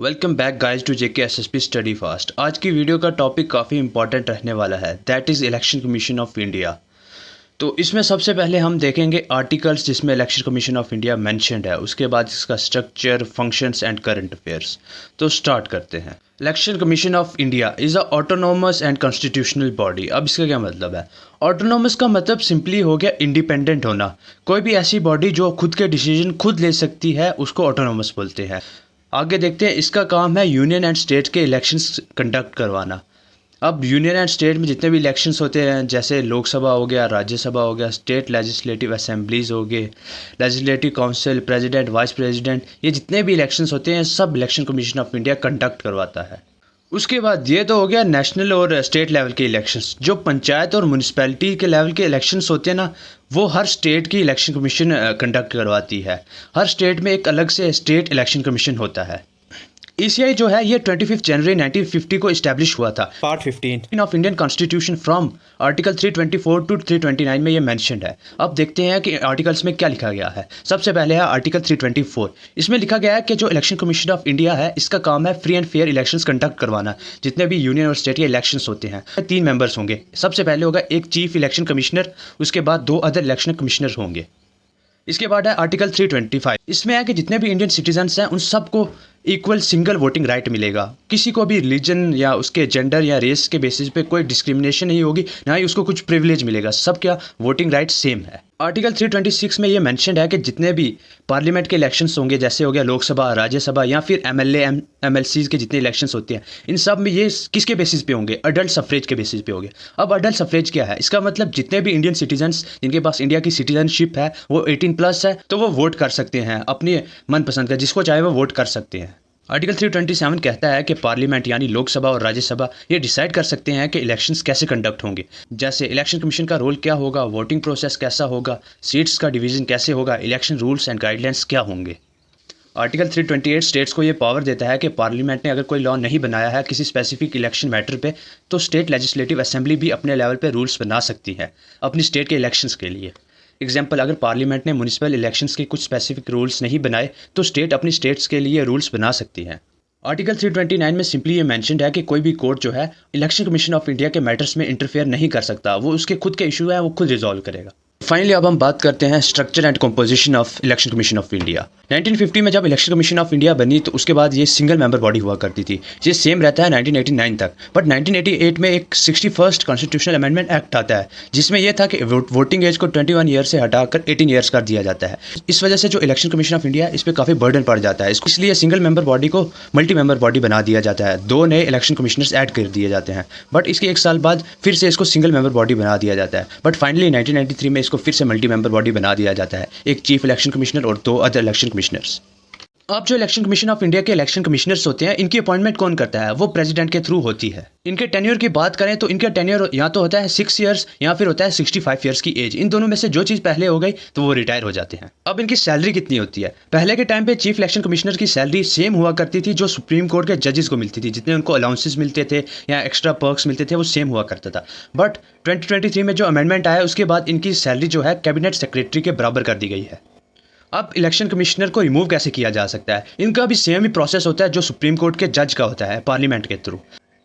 Welcome back guys to JK SSP study fast. आज की video का टॉपिक काफ़ी इंपॉर्टेंट रहने वाला है, that is election commission of India. तो इसमें सबसे पहले हम देखेंगे आर्टिकल्स जिसमें election commission of India mentioned है, उसके बाद इसका structure, functions and current affairs. तो स्टार्ट करते हैं। Election commission of India is a autonomous and constitutional body. अब इसका क्या मतलब है? ऑटोनोमस का मतलब सिंपली हो गया इंडिपेंडेंट होना। कोई भी ऐसी बॉडी जो खुद के डिसीजन खुद ले सकती है उसको ऑटोनोमस बोलते हैं। आगे देखते हैं, इसका काम है यूनियन एंड स्टेट के इलेक्शंस कंडक्ट करवाना। अब यूनियन एंड स्टेट में जितने भी इलेक्शंस होते हैं, जैसे लोकसभा हो गया, राज्यसभा हो गया, स्टेट लेजिस्लेटिव असेंबलीज हो गए, legislative council, president, vice president, ये जितने भी इलेक्शंस होते हैं सब election commission of India conduct करवाता है। उसके बाद ये तो हो गया नेशनल और स्टेट लेवल के इलेक्शंस। जो पंचायत और म्यूनिसिपैलिटी के लेवल के इलेक्शंस होते हैं ना, वो हर स्टेट की इलेक्शन कमीशन कंडक्ट करवाती है। हर स्टेट में एक अलग से स्टेट इलेक्शन कमीशन होता है। ईसीआई जो है ये 25 जनवरी 1950 को इस्टेब्लिश हुआ था। Part 15 of Indian constitution from article 324 to 329 में ये मेंशन्ड है। अब देखते हैं कि आर्टिकल्स में क्या लिखा गया है। सबसे पहले है आर्टिकल 324। इसमें लिखा गया है कि जो इलेक्शन कमीशन ऑफ इंडिया है इसका काम है free and fair elections conduct करवाना। जितने भी यूनियन और स्टेट के इलेक्शंस होते हैं 3 मेंबर्स होंगे। सबसे पहले होगा एक चीफ इलेक्शन कमिश्नर, उसके बाद 2 अदर इलेक्शन कमिश्नर होंगे। इसके बाद है आर्टिकल 325। इसमें है कि जितने भी इंडियन सिटीजन्स हैं उन सबको इक्वल सिंगल वोटिंग राइट मिलेगा। किसी को भी रिलीजन या उसके जेंडर या रेस के बेसिस पे कोई डिस्क्रिमिनेशन नहीं होगी, ना ही उसको कुछ प्रिविलेज मिलेगा। सब क्या वोटिंग राइट सेम है। आर्टिकल 326 में ये मेंशन्ड है कि जितने भी पार्लियामेंट के इलेक्शंस होंगे, जैसे हो गया लोकसभा, राज्यसभा या फिर एमएलए एमएलसीज के जितने इलेक्शंस होते हैं, इन सब में ये किसके बेसिस पे होंगे? अडल्ट सफरेज के बेसिस पे होंगे। अब अडल्ट सफरेज क्या है? इसका मतलब जितने भी इंडियन सिटीजन्स जिनके पास इंडिया की सिटीजनशिप है वो 18+ है, तो वो वोट कर सकते हैं अपनी मनपसंद का, जिसको चाहे वो वोट कर सकते हैं। आर्टिकल 327 कहता है कि पार्लियामेंट यानी लोकसभा और राज्यसभा ये डिसाइड कर सकते हैं कि इलेक्शंस कैसे कंडक्ट होंगे। जैसे इलेक्शन कमीशन का रोल क्या होगा, वोटिंग प्रोसेस कैसा होगा, सीट्स का डिवीजन कैसे होगा, इलेक्शन रूल्स एंड गाइडलाइंस क्या होंगे। आर्टिकल 328 स्टेट्स को ये पावर देता है कि पार्लियामेंट ने अगर कोई लॉ नहीं बनाया है किसी स्पेसिफिक इलेक्शन मैटर पे, तो स्टेट लेजिस्लेटिव असेंबली भी अपने लेवल पे रूल्स बना सकती है अपनी स्टेट के इलेक्शंस के लिए। एग्जाम्पल, अगर पार्लियामेंट ने म्यूनिसिपल इलेक्शंस के कुछ स्पेसिफिक रूल्स नहीं बनाए तो स्टेट अपनी स्टेट्स के लिए रूल्स बना सकती है। आर्टिकल 329 में सिंपली ये मेंशन्ड है कि कोई भी कोर्ट जो है इलेक्शन कमीशन ऑफ इंडिया के मैटर्स में इंटरफेयर नहीं कर सकता। वो उसके खुद के इशू है, वो खुद रिजॉल्व करेगा। फाइनली अब हम बात करते हैं structure and composition of election commission of India. 1950 में जब इलेक्शन कमीशन ऑफ इंडिया बनी तो उसके बाद ये सिंगल मेंबर बॉडी हुआ करती थी। ये सेम रहता है 1989 तक। बट 1988 में एक 61st कॉन्स्टिट्यूशनल अमेंडमेंट एक्ट आता है जिसमें यह था कि वोटिंग एज को 21 ईयर से हटाकर 18 ईयर्स कर दिया जाता है। इस वजह से जो इलेक्शन कमीशन ऑफ इंडिया इस पर काफ़ी बर्डन पड़ जाता है। इसलिए सिंगल मेंबर बॉडी को मल्टी मेंबर बॉडी बना दिया जाता है। 2 नए इलेक्शन कमिश्नर्स ऐड कर दिए जाते हैं। बट इसके 1 साल बाद फिर से इसको सिंगल मेंबर बॉडी बना दिया जाता है। बट फाइनली 1993 में इसको फिर से मल्टी मेंबर बॉडी बना दिया जाता है, एक चीफ इलेक्शन कमिश्नर और 2 अदर इलेक्शन कमिश्नर्स। अब जो इलेक्शन कमीशन ऑफ इंडिया के इलेक्शन कमिश्नर्स होते हैं, इनकी अपॉइंटमेंट कौन करता है? वो प्रेसिडेंट के थ्रू होती है। इनके टेन्योर की बात करें तो इनका टेन्योर या तो होता है 6 ईयर्स या फिर होता है 65 ईयर्स की एज। इन दोनों में से जो चीज़ पहले हो गई तो वो रिटायर हो जाते हैं। अब इनकी सैलरी कितनी होती है? पहले के टाइम पे चीफ इलेक्शन कमिश्नर की सैलरी सेम हुआ करती थी जो सुप्रीम कोर्ट के जजेस को मिलती थी। जितने उनको अलाउंसेस मिलते थे या एक्स्ट्रा पर्क्स मिलते थे वो सेम हुआ करता था। बट 2023 में जो अमेंडमेंट आया उसके बाद इनकी सैलरी जो है कैबिनेट सेक्रेटरी के बराबर कर दी गई है। अब इलेक्शन कमिश्नर को रिमूव कैसे किया जा सकता है? इनका भी सेम ही प्रोसेस होता है जो सुप्रीम कोर्ट के जज का होता है, पार्लियामेंट के थ्रू।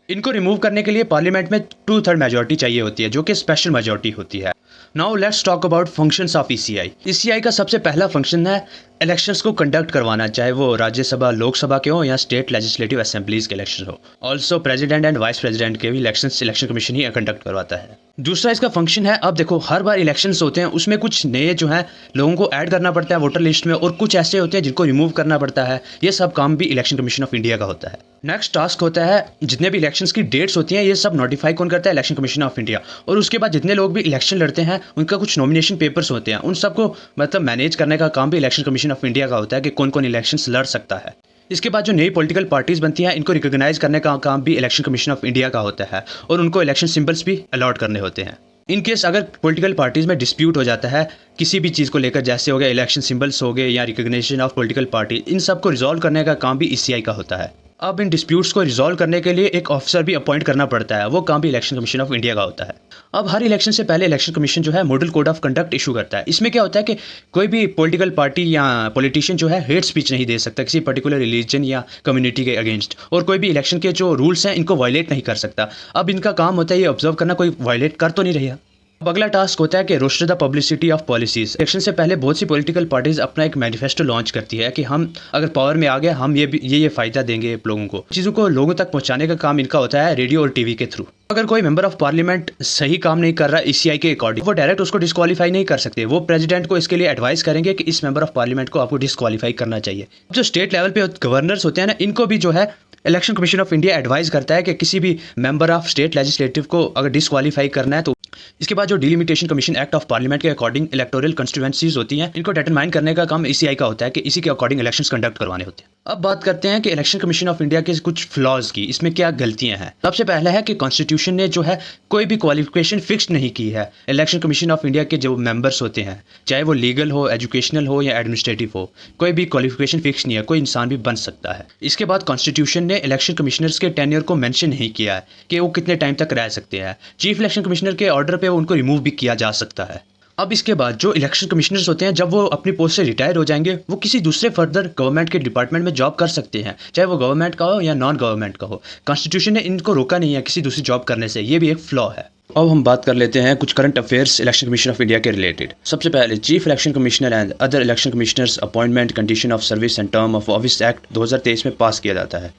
इनको रिमूव करने के लिए पार्लियामेंट में 2/3 मेजॉरिटी चाहिए होती है जो कि स्पेशल मेजॉरिटी होती है। Now let's talk about functions of ECI. ECI का सबसे पहला फंक्शन है इलेक्शंस को कंडक्ट करवाना, चाहे वो राज्यसभा लोकसभा के हो या स्टेट लेजिस्लेटिव असेंबलीज के इलेक्शन हो। Also president and vice president के भी इलेक्शन कमीशन ही कंडक्ट करवाता है। दूसरा इसका फंक्शन है, अब देखो हर बार इलेक्शंस होते हैं उसमें कुछ नए जो हैं लोगों को ऐड करना पड़ता है वोटर लिस्ट में, और कुछ ऐसे होते हैं जिनको रिमूव करना पड़ता है। ये सब काम भी इलेक्शन कमीशन ऑफ इंडिया का होता है। नेक्स्ट टास्क होता है जितने भी इलेक्शंस की डेट्स होती हैं ये सब नोटिफाई कौन करता है? Election commission of India. और उसके बाद जितने लोग भी इलेक्शन लड़ते हैं उनका कुछ नॉमिनेशन पेपर्स होते हैं, उन सबको मतलब मैनेज करने का काम भी इलेक्शन कमीशन ऑफ इंडिया का होता है कि कौन कौन इलेक्शंस लड़ सकता है। इसके बाद जो नई पॉलिटिकल पार्टीज बनती हैं इनको रिकॉग्नाइज करने का काम भी इलेक्शन कमीशन ऑफ इंडिया का होता है, और उनको इलेक्शन सिंबल्स भी अलॉट करने होते हैं। इन केस अगर पॉलिटिकल पार्टीज में डिस्प्यूट हो जाता है किसी भी चीज़ को लेकर, जैसे हो गया इलेक्शन सिंबल्स हो गए या रिकॉग्निशन ऑफ पॉलिटिकल पार्टी, इन सब को रिजॉल्व करने का काम भी ईसीआई का होता है। अब इन डिस्प्यूट्स को रिजॉल्व करने के लिए एक ऑफिसर भी अपॉइंट करना पड़ता है, वो काम भी इलेक्शन कमीशन ऑफ इंडिया का होता है। अब हर इलेक्शन से पहले इलेक्शन कमीशन जो है model code of conduct issue करता है। इसमें क्या होता है कि कोई भी पॉलिटिकल पार्टी या पॉलिटिशियन जो है हेट स्पीच नहीं दे सकता किसी पर्टिकुलर रिलीजन या कम्युनिटी के अगेंस्ट, और कोई भी इलेक्शन के जो रूल्स हैं इनको वायलेट नहीं कर सकता। अब इनका काम होता है ये ऑब्जर्व करना कोई वायलेट कर तो नहीं रहा। अब अगला टास्क होता है कि roster the publicity of policies. Election से पहले बहुत सी पॉलिटिकल पार्टीज अपना एक मैनिफेस्टो लॉन्च करती है कि हम अगर पावर में आ गए हम ये फ़ायदा देंगे लोगों को। चीज़ों को लोगों तक पहुंचाने का काम इनका होता है रेडियो और टीवी के थ्रू। अगर कोई मेंबर ऑफ पार्लियामेंट सही काम नहीं कर रहा ईसीआई के अकॉर्डिंग, वो डायरेक्ट उसको डिस्क्वालीफाई नहीं कर सकते। वो प्रेसिडेंट को इसके लिए एडवाइस करेंगे कि इस मेंबर ऑफ पार्लियामेंट को आपको डिस्क्वालीफाई करना चाहिए। जो स्टेट लेवल पे गवर्नर्स होते हैं ना, इनको भी जो है election commission of India advice करता है कि किसी भी मेंबर ऑफ स्टेट लेजिस्लेटिव को अगर डिस्क्वालीफाई करना है तो। इसके बाद जो delimitation commission act of parliament के अकॉर्डिंग इलेक्टोरल कंस्टिट्यूएंसीज होती हैं, इनको डिटरमाइन करने का काम ईसीआई का होता है कि इसी के अकॉर्डिंग इलेक्शंस कंडक्ट करवाने होते हैं। अब बात करते हैं कि इलेक्शन कमीशन ऑफ इंडिया के कुछ फ्लॉज की, इसमें क्या गलतियां हैं। सबसे पहला है कि कॉन्स्टिट्यूशन ने जो है कोई भी क्वालिफिकेशन फिक्स नहीं की है। इलेक्शन कमीशन ऑफ इंडिया के जो मेंबर्स होते हैं, चाहे वो लीगल हो, एजुकेशनल हो या एडमिनिस्ट्रेटिव हो, कोई भी क्वालिफिकेशन फिक्स नहीं है, कोई इंसान भी बन सकता है। इसके बाद कॉन्स्टिट्यूशन ने इलेक्शन कमिश्नर्स के टेन्योर को मेंशन नहीं किया है कि वो कितने टाइम तक रह सकते हैं। चीफ इलेक्शन कमिश्नर के ऑर्डर पे उनको रिमूव भी किया जा सकता है। अब इसके बाद जो इलेक्शन कमिश्नर्स होते हैं, जब वो अपनी पोस्ट से रिटायर हो जाएंगे, वो किसी दूसरे फर्दर गवर्नमेंट के डिपार्टमेंट में जॉब कर सकते हैं, चाहे वो गवर्नमेंट का हो या नॉन गवर्नमेंट का हो। कॉन्स्टिट्यूशन ने इनको रोका नहीं है किसी दूसरी जॉब करने से, ये भी एक फ्लॉ है। अब हम बात कर लेते हैं कुछ current affairs election commission of India के रिलेटेड। सबसे पहले chief election commissioner and other election commissioners appointment condition of service and term of office act 2023 में पास किया जाता है।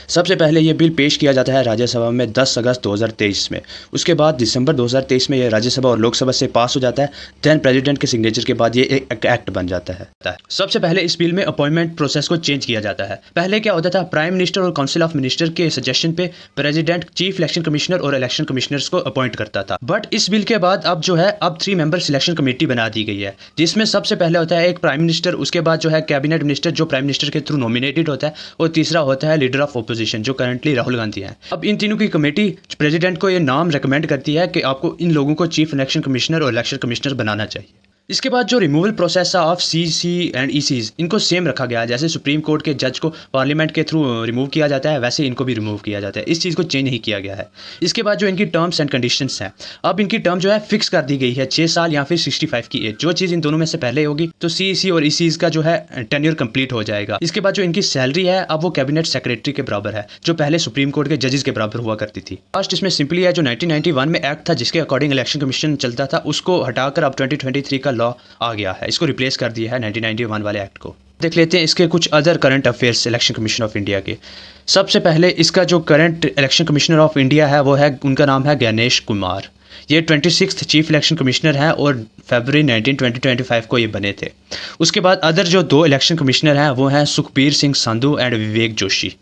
सबसे पहले ये बिल पेश किया जाता है राज्यसभा में 10 अगस्त 2023 में। उसके बाद दिसंबर 2023 में ये राज्यसभा और लोकसभा से पास हो जाता है। दैन प्रेसिडेंट के सिग्नेचर के बाद ये एक एक्ट बन जाता है। सबसे पहले इस बिल में अपॉइंटमेंट प्रोसेस को चेंज किया जाता है। पहले क्या होता था, प्राइम मिनिस्टर और काउंसिल ऑफ मिनिस्टर के सजेशन पे प्रेसिडेंट चीफ इलेक्शन कमिश्नर और इलेक्शन कमिश्नर्स को अपॉइंट करता था। बट इस बिल के बाद अब जो है अब 3 मेंबर सिलेक्शन कमेटी बना दी गई है, जिसमें सबसे पहले होता है एक प्राइम मिनिस्टर, उसके बाद जो है कैबिनेट मिनिस्टर जो प्राइम मिनिस्टर के थ्रू नॉमिनेटेड होता है, और तीसरा होता है लीडर ऑफ ओपोजिशन जो करंटली राहुल गांधी हैं। अब इन तीनों की कमेटी प्रेसिडेंट को ये नाम रिकमेंड करती है कि आपको इन लोगों को चीफ इलेक्शन कमिश्नर और इलेक्शन कमिश्नर बनाना चाहिए। इसके बाद जो रिमूवल प्रोसेस है ऑफ सीसी एंड ईसीज, इनको सेम रखा गया है। जैसे सुप्रीम कोर्ट के जज को पार्लियामेंट के थ्रू रिमूव किया जाता है, वैसे इनको भी रिमूव किया जाता है। इस चीज़ को चेंज नहीं किया गया है। इसके बाद जो इनकी टर्म्स एंड कंडीशंस हैं, अब इनकी टर्म जो है फिक्स कर दी गई है 6 साल या फिर 65 की एज। जो चीज़ इन दोनों में से पहले होगी तो सीईसी और ईसीज का जो है टेन्योर कंप्लीट हो जाएगा। इसके बाद जो इनकी सैलरी है अब वो कैबिनेट सेक्रेटरी के बराबर है, जो पहले सुप्रीम कोर्ट के जजेस के बराबर हुआ करती थी। लास्ट इसमें सिंपली है जो 1991 में एक्ट था जिसके अकॉर्डिंग इलेक्शन कमीशन चलता था, उसको हटाकर अब 2023 का लॉ आ गया है। इसको रिप्लेस कर दिया है 1991 वाले एक्ट को। देख लेते हैं इसके कुछ other current affairs election commission of India के। सबसे पहले इसका जो current election commissioner of India है वो है, उनका नाम है गणेश कुमार। ये 26th चीफ इलेक्शन कमिश्नर हैं और फरवरी 19, 2025 को ये बने थे। उसके बाद अदर जो 2 इलेक्शन कमिश्नर हैं वो हैं सुखबीर सिंह संधू एंड विवेक जोशी।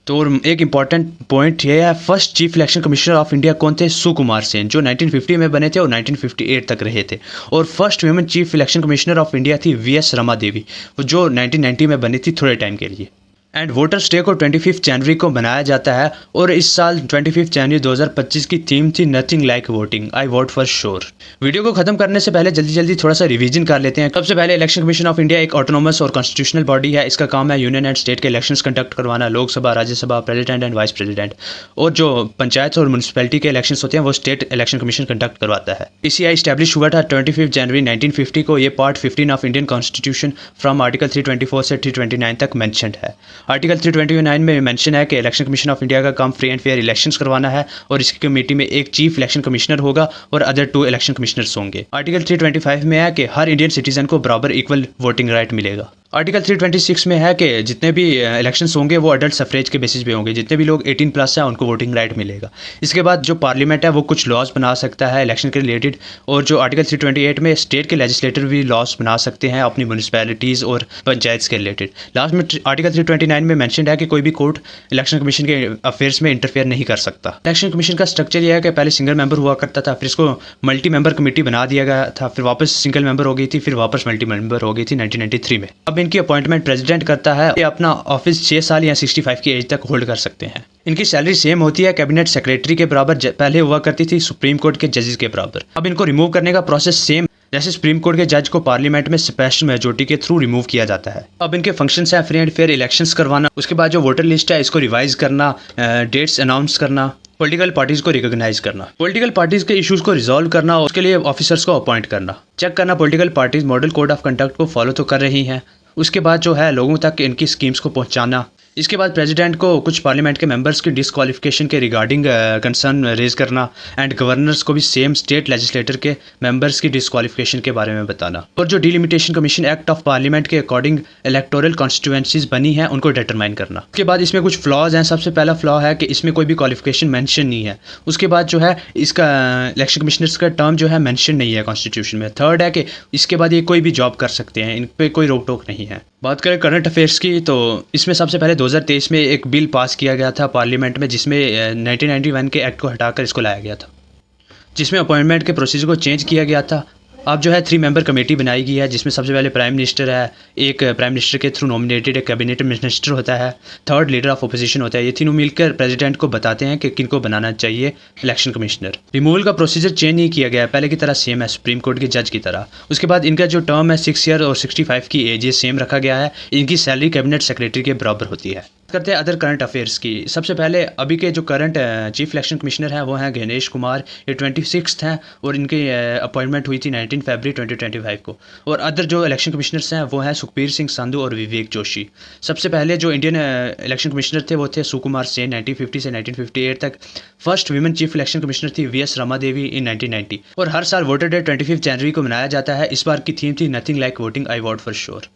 तो एक इम्पॉर्टेंट पॉइंट ये है, first chief election commissioner of India कौन थे? सुकुमार सेन, जो 1950 में बने थे और 1958 तक रहे थे। और first women chief election commissioner of India थी वीएस रमा देवी, जो 1990 में बनी थी थोड़े टाइम के लिए। एंड वोटर्स डे को 25 जनवरी को मनाया जाता है और इस साल 25 जनवरी 2025 की थीम थी nothing like voting, I vote for sure. Video को खत्म करने से पहले जल्दी थोड़ा सा रिवीजन कर लेते हैं। सबसे पहले इलेक्शन कमीशन ऑफ इंडिया एक ऑटोनोमस और कॉन्स्टिट्यूशनल बॉडी है। इसका काम है यूनियन एंड स्टेट के इलेक्शंस कंडक्ट करवाना, Lok Sabha, Rajya Sabha, president and vice president. और जो पंचायत और म्यूनसिपैलिटी के इलेक्शंस होते हैं वो स्टेट इलेक्शन कमीशन कंडक्ट करवाता है। ईसीआई स्टैब्लिश हुआ था 25 जनवरी 1950 को। ये part 15 of Indian constitution from article 324 से 329 तक मैंशनड है। आर्टिकल 329 में मेंशन है कि इलेक्शन कमीशन ऑफ इंडिया का काम फ्री एंड फेयर इलेक्शंस करवाना है और इसकी कमेटी में एक चीफ इलेक्शन कमिश्नर होगा और अदर 2 इलेक्शन कमिश्नर्स होंगे। आर्टिकल 325 में है कि हर इंडियन सिटीजन को बराबर इक्वल वोटिंग राइट मिलेगा। आर्टिकल 326 में है कि जितने भी इलेक्शंस होंगे वो अडल्ट सफरेज के बेसिस पे होंगे, जितने भी लोग 18+ हैं उनको वोटिंग राइट मिलेगा। इसके बाद जो पार्लियामेंट है वो कुछ लॉज बना सकता है इलेक्शन के रिलेटेड, और जो आर्टिकल 328 में स्टेट के लेजिस्लेटर भी लॉज बना सकते हैं अपनी म्यूनसिपैलिटीज़ और पंचायत के रिलेटेड। लास्ट में आर्टिकल 329 में मैंशन है कि कोई भी कोर्ट इलेक्शन कमीशन के अफेयर्स में इंटरफेयर नहीं कर सकता। इलेक्शन कमीशन का स्ट्रक्चर यह है कि पहले सिंगल मेंबर हुआ करता था, फिर इसको मल्टी मेंबर कमेटी बना दिया गया था, फिर वापस सिंगल मेंबर हो गई थी, फिर वापस मल्टी मेंबर हो गई थी 1993 में। अब इनकी अपॉइंटमेंट प्रेसिडेंट करता है। ये अपना ऑफिस 6 साल या 65 की एज तक होल्ड कर सकते हैं। इनकी सैलरी सेम होती है कैबिनेट सेक्रेटरी के बराबर, पहले हुआ करती थी सुप्रीम कोर्ट के जजेस के बराबर। अब इनको रिमूव करने का प्रोसेस सेम जैसे सुप्रीम कोर्ट के जज को पार्लियामेंट में स्पेशल मेजोरिटी के थ्रू रिमूव किया जाता है। अब इनके फंक्शंस हैं फ्री एंड फेयर इलेक्शंस करवाना, उसके बाद जो वोटर लिस्ट है इसको रिवाइज करना, डेट्स अनाउंस करना, पॉलिटिकल पार्टीज को रिकॉग्नाइज करना, पॉलिटिकल पार्टीज के इश्यूज को रिजॉल्व करना और उसके लिए ऑफिसर्स को अपॉइंट करना, चेक करना political parties model code of conduct को फॉलो तो कर रही हैं, उसके बाद जो है लोगों तक इनकी स्कीम्स को पहुंचाना। इसके बाद प्रेसिडेंट को कुछ पार्लियामेंट के मेंबर्स की डिसक्वालिफिकेशन के रिगार्डिंग कंसर्न रेज करना एंड गवर्नर्स को भी सेम स्टेट लेजिस्लेटर के मेंबर्स की डिसक्वालिफिकेशन के बारे में बताना। और जो delimitation commission act of parliament के अकॉर्डिंग इलेक्टोरल कॉन्स्टिट्यूएंसीज बनी हैं उनको डिटरमाइन करना। उसके बाद इसमें कुछ फ्लॉज हैं। सबसे पहला फ्लॉ है कि इसमें कोई भी क्वालिफिकेशन मेंशन नहीं है। उसके बाद जो है इसका इलेक्शन कमिश्नर्स का टर्म जो है मेंशन नहीं है कॉन्स्टिट्यूशन में। थर्ड है कि इसके बाद ये कोई भी जॉब कर सकते हैं, इन पर कोई रोक टोक नहीं है। बात करें करंट अफेयर्स की तो इसमें सबसे पहले 2023 में एक बिल पास किया गया था पार्लियामेंट में जिसमें 1991 के एक्ट को हटाकर इसको लाया गया था, जिसमें अपॉइंटमेंट के प्रोसीजर को चेंज किया गया था। अब जो है 3 मेंबर कमेटी बनाई गई है जिसमें सबसे पहले प्राइम मिनिस्टर है, एक प्राइम मिनिस्टर के थ्रू नॉमिनेटेड एक कैबिनेट मिनिस्टर होता है, थर्ड लीडर ऑफ अपोजिशन होता है। ये तीनों मिलकर प्रेसिडेंट को बताते हैं कि किनको बनाना चाहिए इलेक्शन कमिश्नर। रिमूवल का प्रोसीजर चेंज नहीं किया गया है, पहले की तरह सेम है, सुप्रीम कोर्ट के जज की तरह। उसके बाद इनका जो टर्म है 6 ईयर और 65 की एज ये सेम रखा गया है। इनकी सैलरी कैबिनेट सेक्रेटरी के बराबर होती है। करते हैं अदर करंट अफेयर्स की। सबसे पहले अभी के जो करंट चीफ इलेक्शन कमिश्नर हैं वो हैं गणेश कुमार, ये 26 हैं और इनकी अपॉइंटमेंट हुई थी 19 फरवरी 2025 को। और अदर जो इलेक्शन कमिश्नर्स हैं वो हैं सुखबीर सिंह संधू और विवेक जोशी। सबसे पहले जो इंडियन इलेक्शन कमिश्नर थे वो थे सुकुमार सेन 1950 से 1958 तक। First women chief election commissioner थी वी एस रमा देवी इन 1990। और हर साल वोटर डे 25 जनवरी को मनाया जाता है। इस बार की थीम थी nothing like voting, I vote for sure.